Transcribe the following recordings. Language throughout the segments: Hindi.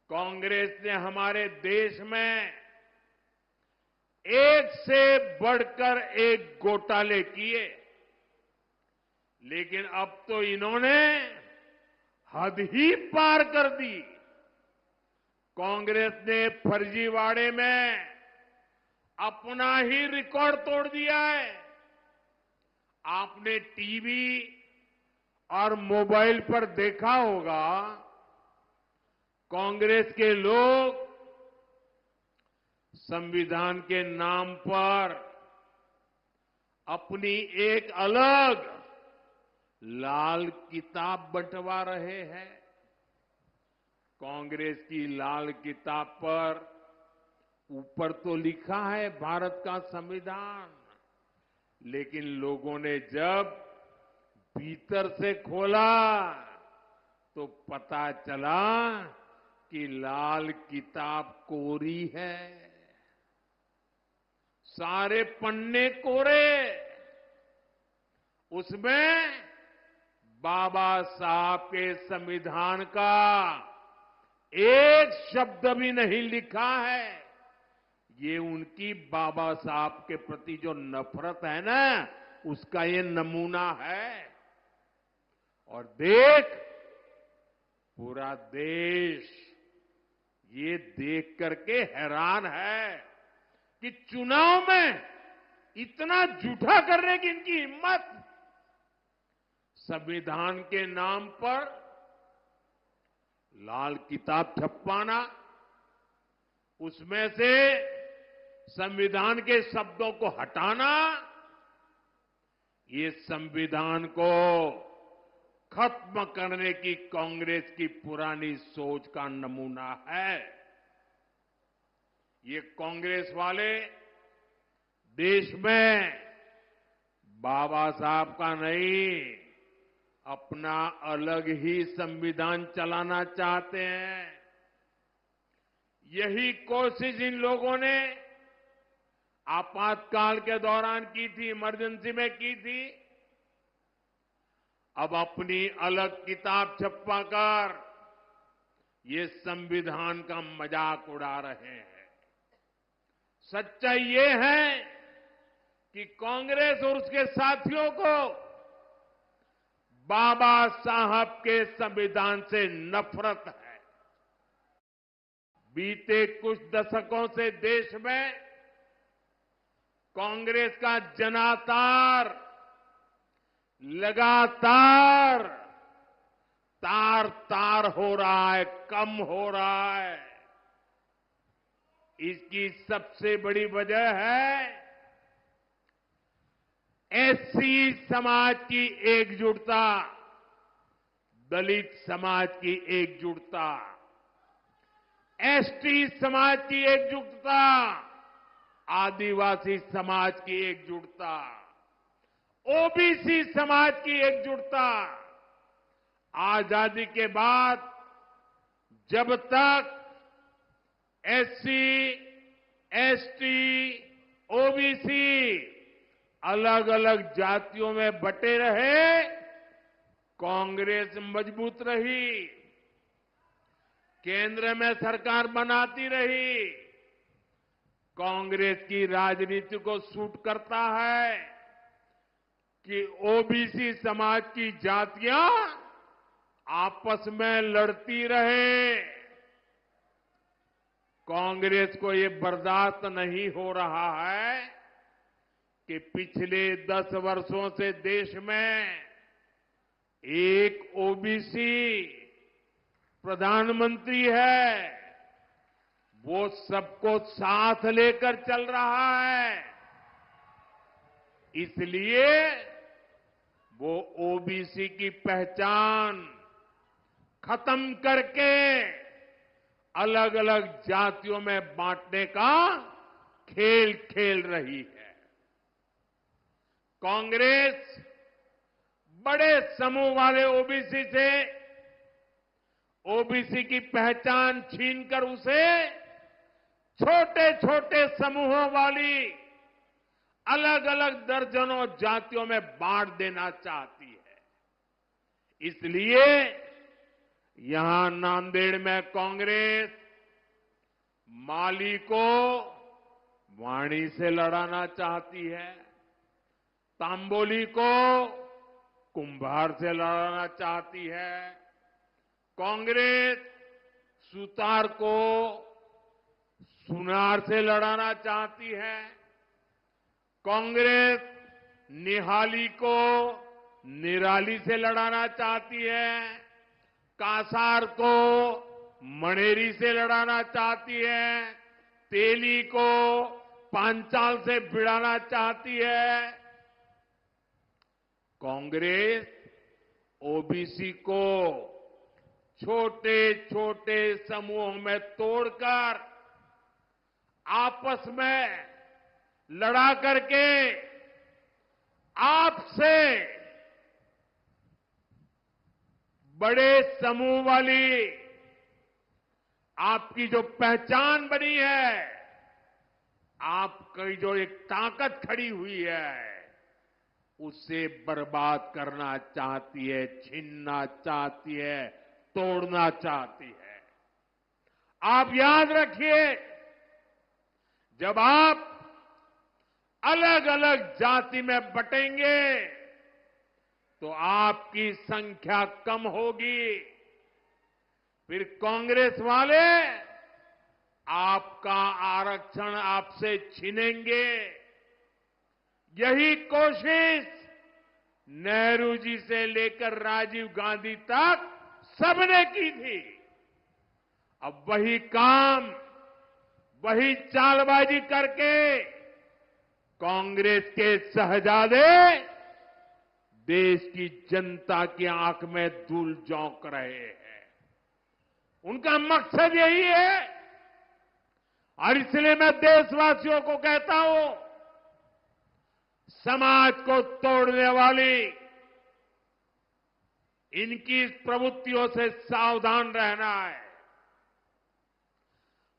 कांग्रेस ने हमारे देश में एक से बढ़कर एक घोटाले किए, लेकिन अब तो इन्होंने हद ही पार कर दी। कांग्रेस ने फर्जीवाड़े में अपना ही रिकॉर्ड तोड़ दिया है। आपने टीवी और मोबाइल पर देखा होगा, कांग्रेस के लोग संविधान के नाम पर अपनी एक अलग लाल किताब बंटवा रहे हैं। कांग्रेस की लाल किताब पर ऊपर तो लिखा है भारत का संविधान, लेकिन लोगों ने जब भीतर से खोला तो पता चला कि लाल किताब कोरी है। सारे पन्ने कोरे, उसमें बाबा साहब के संविधान का एक शब्द भी नहीं लिखा है। ये उनकी बाबा साहब के प्रति जो नफरत है ना, उसका ये नमूना है। और देख, पूरा देश ये देख करके हैरान है कि चुनाव में इतना झूठा करने की इनकी हिम्मत। संविधान के नाम पर लाल किताब छपवाना, उसमें से संविधान के शब्दों को हटाना, ये संविधान को खत्म करने की कांग्रेस की पुरानी सोच का नमूना है। ये कांग्रेस वाले देश में बाबा साहब का नहीं, अपना अलग ही संविधान चलाना चाहते हैं। यही कोशिश इन लोगों ने आपातकाल के दौरान की थी, इमरजेंसी में की थी। अब अपनी अलग किताब छपवाकर ये संविधान का मजाक उड़ा रहे हैं। सच्चाई ये है कि कांग्रेस और उसके साथियों को बाबा साहब के संविधान से नफरत है। बीते कुछ दशकों से देश में कांग्रेस का जनाधार लगातार तार तार हो रहा है, कम हो रहा है। इसकी सबसे बड़ी वजह है एससी समाज की एकजुटता, दलित समाज की एकजुटता, एसटी समाज की एकजुटता, आदिवासी समाज की एकजुटता, ओबीसी समाज की एकजुटता। आजादी के बाद जब तक एससी, एसटी, ओबीसी अलग अलग जातियों में बटे रहे, कांग्रेस मजबूत रही, केंद्र में सरकार बनाती रही। कांग्रेस की राजनीति को सूट करता है कि ओबीसी समाज की जातियां आपस में लड़ती रहे। कांग्रेस को ये बर्दाश्त नहीं हो रहा है कि पिछले 10 वर्षों से देश में एक ओबीसी प्रधानमंत्री है, वो सबको साथ लेकर चल रहा है। इसलिए वो ओबीसी की पहचान खत्म करके अलग अलग जातियों में बांटने का खेल खेल रही है। कांग्रेस बड़े समूह वाले ओबीसी से ओबीसी की पहचान छीनकर उसे छोटे छोटे समूहों वाली अलग अलग दर्जनों जातियों में बांट देना चाहती है। इसलिए यहां नांदेड़ में कांग्रेस माली को वाणी से लड़ाना चाहती है, तांबोली को कुंभार से लड़ाना चाहती है, कांग्रेस सुतार को सुनार से लड़ाना चाहती है, कांग्रेस निहाली को निराली से लड़ाना चाहती है, कासार को मणेरी से लड़ाना चाहती है, तेली को पांचाल से भिड़ाना चाहती है। कांग्रेस ओबीसी को छोटे छोटे समूहों में तोड़कर आपस में लड़ा करके आपसे बड़े समूह वाली आपकी जो पहचान बनी है, आपकी जो एक ताकत खड़ी हुई है, उसे बर्बाद करना चाहती है, छीनना चाहती है, तोड़ना चाहती है। आप याद रखिए, जब आप अलग अलग जाति में बटेंगे तो आपकी संख्या कम होगी, फिर कांग्रेस वाले आपका आरक्षण आपसे छीनेंगे। यही कोशिश नेहरू जी से लेकर राजीव गांधी तक सबने की थी। अब वही काम, वही चालबाजी करके कांग्रेस के शहजादे देश की जनता की आंख में धूल झोंक रहे हैं। उनका मकसद यही है, और इसलिए मैं देशवासियों को कहता हूं, समाज को तोड़ने वाली इनकी इस प्रवृत्तियों से सावधान रहना है।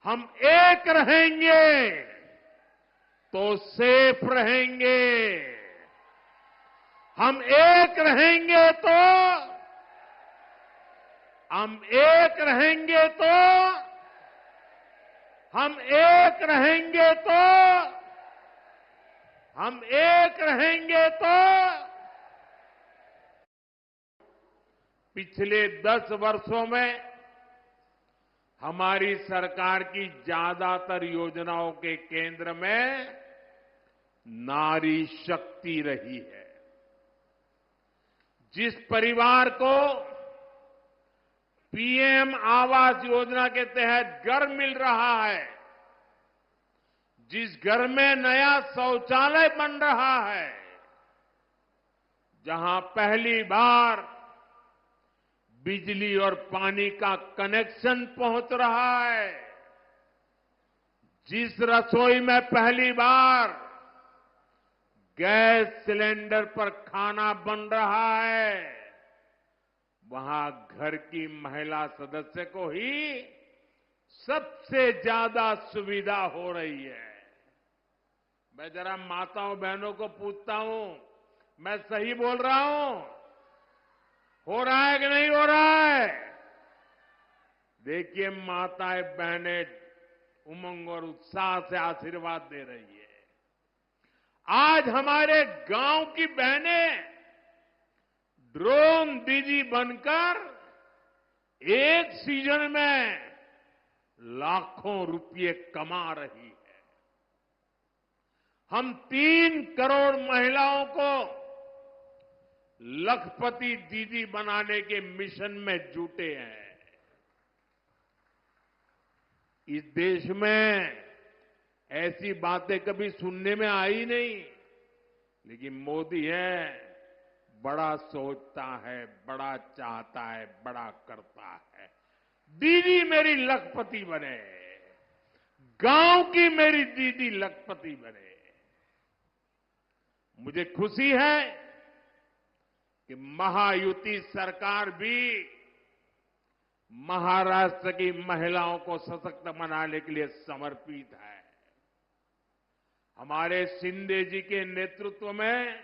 हम एक रहेंगे तो सेफ रहेंगे, हम एक रहेंगे तो हम एक रहेंगे तो हम एक रहेंगे तो हम एक रहेंगे तो पिछले 10 वर्षों में हमारी सरकार की ज्यादातर योजनाओं के केंद्र में नारी शक्ति रही है। जिस परिवार को पीएम आवास योजना के तहत घर मिल रहा है, जिस घर में नया शौचालय बन रहा है, जहां पहली बार बिजली और पानी का कनेक्शन पहुंच रहा है, जिस रसोई में पहली बार गैस सिलेंडर पर खाना बन रहा है, वहां घर की महिला सदस्य को ही सबसे ज्यादा सुविधा हो रही है। मैं जरा माताओं बहनों को पूछता हूं, मैं सही बोल रहा हूं? हो रहा है कि नहीं हो रहा है? देखिए, माताएं बहनें उमंग और उत्साह से आशीर्वाद दे रही है। आज हमारे गांव की बहनें ड्रोन दीदी बनकर एक सीजन में लाखों रुपये कमा रही है। हम 3 करोड़ महिलाओं को लखपति दीदी बनाने के मिशन में जुटे हैं। इस देश में ऐसी बातें कभी सुनने में आई नहीं, लेकिन मोदी है, बड़ा सोचता है, बड़ा चाहता है, बड़ा करता है। दीदी मेरी लखपति बने, गांव की मेरी दीदी लखपति बने। मुझे खुशी है कि महायुति सरकार भी महाराष्ट्र की महिलाओं को सशक्त बनाने के लिए समर्पित है। हमारे शिंदे जी के नेतृत्व में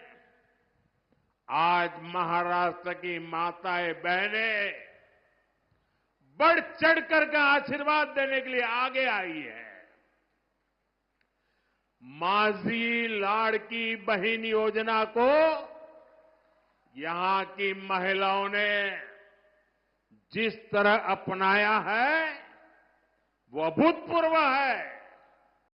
आज महाराष्ट्र की माताएं बहनें बढ़ चढ़कर का आशीर्वाद देने के लिए आगे आई है। माझी लाड़की बहन योजना को यहां की महिलाओं ने जिस तरह अपनाया है वो अभूतपूर्व है।